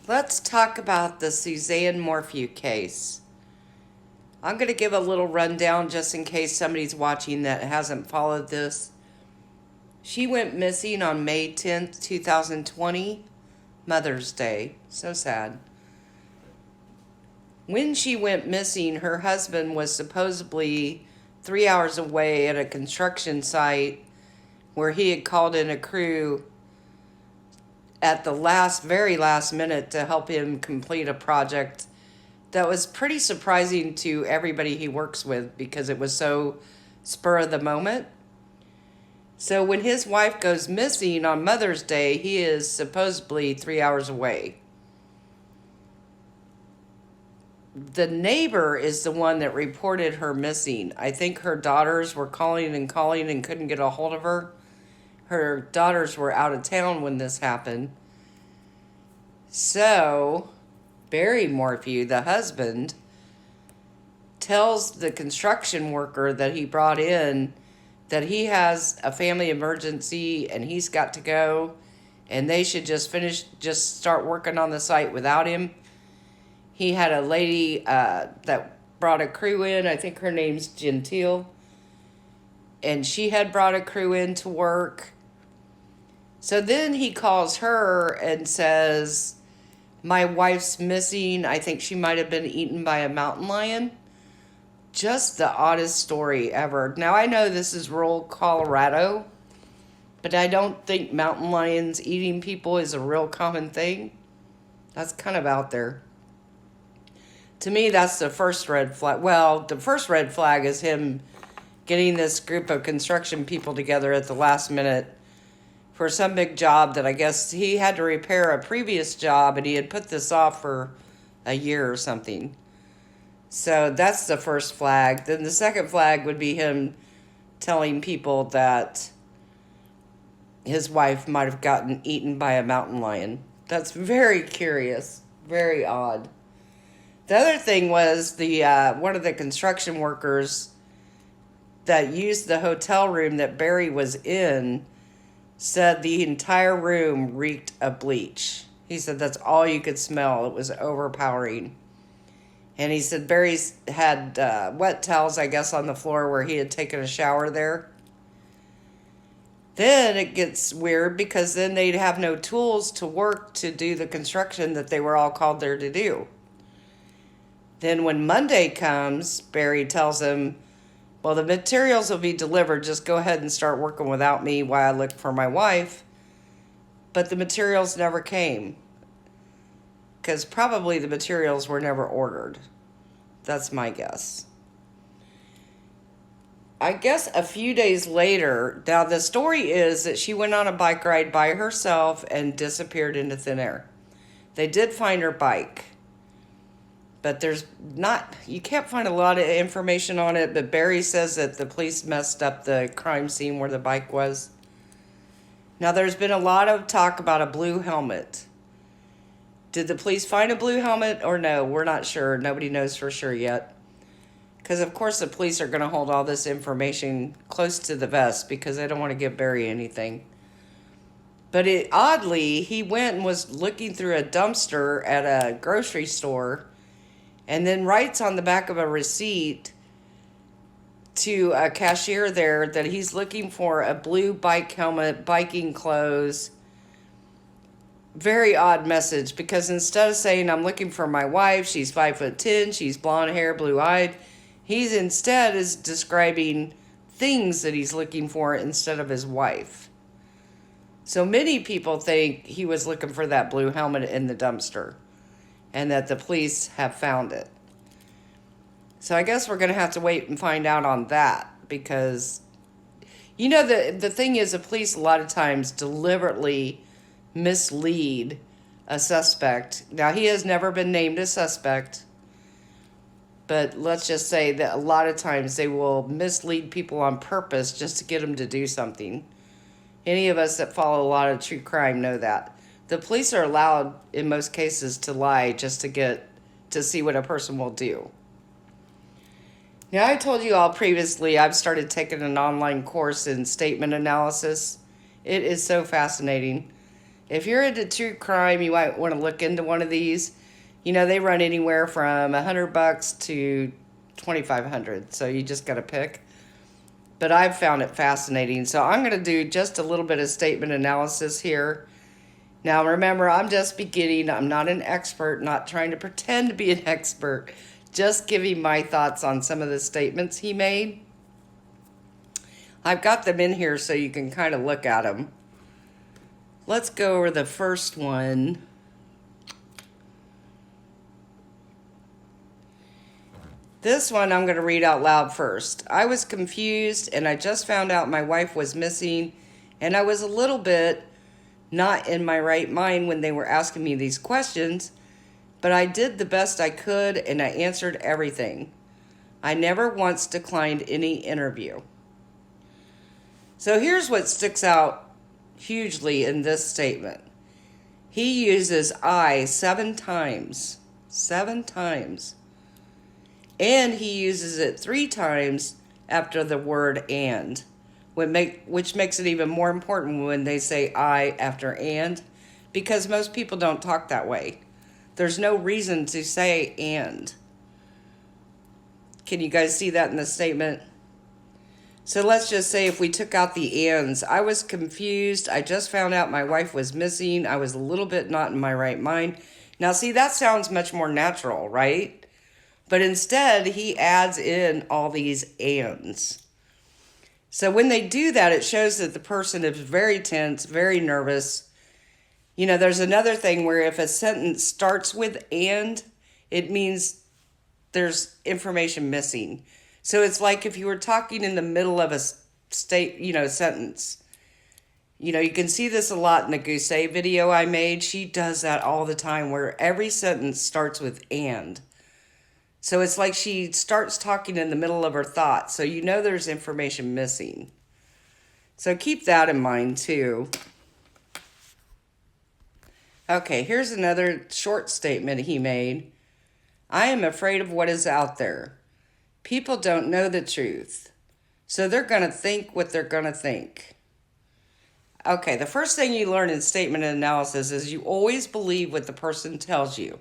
Let's talk about the Suzanne Morphew case. I'm going to give a little rundown just in case somebody's watching that hasn't followed this. She went missing on May 10th, 2020, Mother's Day. So sad. When she went missing, her husband was supposedly 3 hours away at a construction site where he had called in a crew at the very last minute to help him complete a project that was pretty surprising to everybody he works with because it was so spur of the moment. So when his wife goes missing on Mother's Day, he is supposedly 3 hours away. The neighbor is the one that reported her missing. I think her daughters were calling and couldn't get a hold of her. Her daughters were out of town when this happened. So, Barry Morphew, the husband, tells the construction worker that he brought in that he has a family emergency and he's got to go and they should just start working on the site without him. He had a lady that brought a crew in. I think her name's Gentile. And she had brought a crew in to work. So then he calls her and says, my wife's missing. I think she might have been eaten by a mountain lion. Just the oddest story ever. Now, I know this is rural Colorado, but I don't think mountain lions eating people is a real common thing. That's kind of out there. To me, that's the first red flag. Well, the first red flag is him getting this group of construction people together at the last minute for some big job that I guess he had to repair a previous job and he had put this off for a year or something. So that's the first flag. Then the second flag would be him telling people that his wife might have gotten eaten by a mountain lion. That's very curious, very odd. The other thing was the one of the construction workers that used the hotel room that Barry was in said the entire room reeked of bleach. He said that's all you could smell. It was overpowering. And he said Barry's had wet towels, I guess, on the floor where he had taken a shower there. Then it gets weird because then they'd have no tools to work to do the construction that they were all called there to do. Then when Monday comes, Barry tells him, well, the materials will be delivered. Just go ahead and start working without me while I look for my wife. But the materials never came. Because probably the materials were never ordered. That's my guess. I guess a few days later, now the story is that she went on a bike ride by herself and disappeared into thin air. They did find her bike. But you can't find a lot of information on it, but Barry says that the police messed up the crime scene where the bike was. Now, there's been a lot of talk about a blue helmet. Did the police find a blue helmet or no? We're not sure. Nobody knows for sure yet. Because, of course, the police are going to hold all this information close to the vest because they don't want to give Barry anything. But oddly, he went and was looking through a dumpster at a grocery store and then writes on the back of a receipt to a cashier there that he's looking for a blue bike helmet, biking clothes. Very odd message because instead of saying, I'm looking for my wife, she's 5'10", she's blonde hair, blue-eyed, he's instead is describing things that he's looking for instead of his wife. So many people think he was looking for that blue helmet in the dumpster and that the police have found it. So I guess we're going to have to wait and find out on that because, the thing is the police a lot of times deliberately mislead a suspect. Now, he has never been named a suspect, but let's just say that a lot of times they will mislead people on purpose just to get them to do something. Any of us that follow a lot of true crime know that. The police are allowed, in most cases, to lie just to see what a person will do. Now, I told you all previously I've started taking an online course in statement analysis. It is so fascinating. If you're into true crime, you might want to look into one of these. You know, they run anywhere from $100 to 2,500, so you just got to pick. But I've found it fascinating, so I'm going to do just a little bit of statement analysis here. Now, remember, I'm just beginning. I'm not an expert, not trying to pretend to be an expert, just giving my thoughts on some of the statements he made. I've got them in here so you can kind of look at them. Let's go over the first one. This one I'm going to read out loud first. I was confused and I just found out my wife was missing, and I was a little bit not in my right mind when they were asking me these questions, but I did the best I could and I answered everything. I never once declined any interview. So here's what sticks out hugely in this statement. He uses I 7 times. 7 times. And he uses it 3 times after the word and, which makes it even more important when they say I after and, because most people don't talk that way. There's no reason to say and. Can you guys see that in the statement? So let's just say if we took out the ands, I was confused. I just found out my wife was missing. I was a little bit not in my right mind. Now, see, that sounds much more natural, right? But instead, he adds in all these ands. So when they do that, it shows that the person is very tense, very nervous. You know, there's another thing where if a sentence starts with and, it means there's information missing. So it's like if you were talking in the middle of a sentence. You know, you can see this a lot in the Goose video I made. She does that all the time where every sentence starts with and. So it's like she starts talking in the middle of her thoughts. So you know there's information missing. So keep that in mind too. Okay, here's another short statement he made. I am afraid of what is out there. People don't know the truth. So they're going to think what they're going to think. Okay, the first thing you learn in statement analysis is you always believe what the person tells you.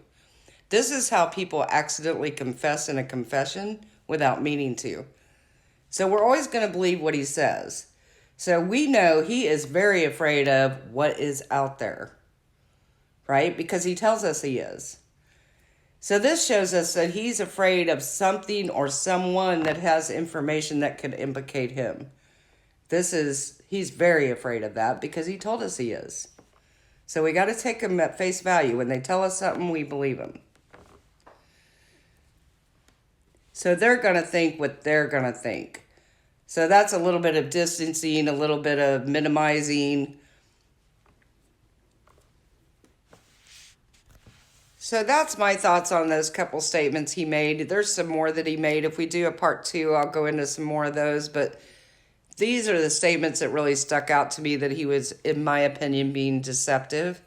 This is how people accidentally confess in a confession without meaning to. So we're always going to believe what he says. So we know he is very afraid of what is out there, right? Because he tells us he is. So this shows us that he's afraid of something or someone that has information that could implicate him. He's very afraid of that because he told us he is. So we got to take him at face value. When they tell us something, we believe him. So they're going to think what they're going to think. So that's a little bit of distancing, a little bit of minimizing. So that's my thoughts on those couple statements he made. There's some more that he made. If we do a part 2, I'll go into some more of those. But these are the statements that really stuck out to me that he was, in my opinion, being deceptive.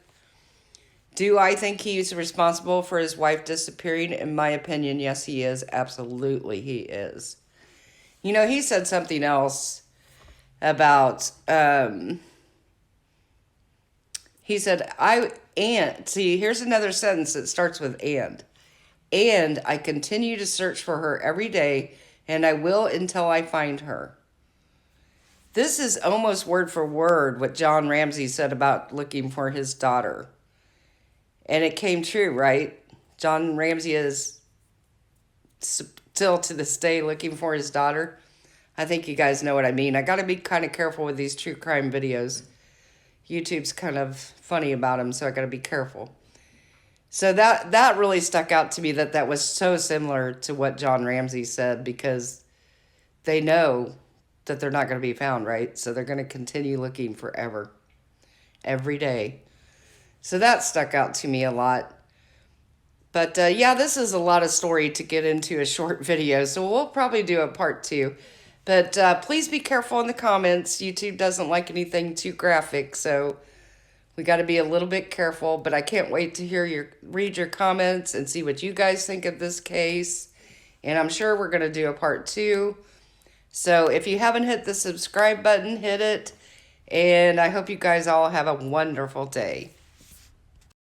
Do I think he's responsible for his wife disappearing? In my opinion, yes, he is. Absolutely, he is. You know, he said something else about, he said, see, here's another sentence that starts with and I continue to search for her every day, and I will until I find her. This is almost word for word what John Ramsey said about looking for his daughter. And it came true, right? John Ramsey is still to this day looking for his daughter. I think you guys know what I mean. I got to be kind of careful with these true crime videos. YouTube's kind of funny about them, so I got to be careful. So that really stuck out to me, that was so similar to what John Ramsey said, because they know that they're not going to be found, right? So they're going to continue looking forever, every day. So that stuck out to me a lot. But yeah, this is a lot of story to get into a short video, so we'll probably do a part 2. But please be careful in the comments. YouTube doesn't like anything too graphic, so we got to be a little bit careful. But I can't wait to read your comments and see what you guys think of this case. And I'm sure we're going to do a part 2. So if you haven't hit the subscribe button, hit it. And I hope you guys all have a wonderful day.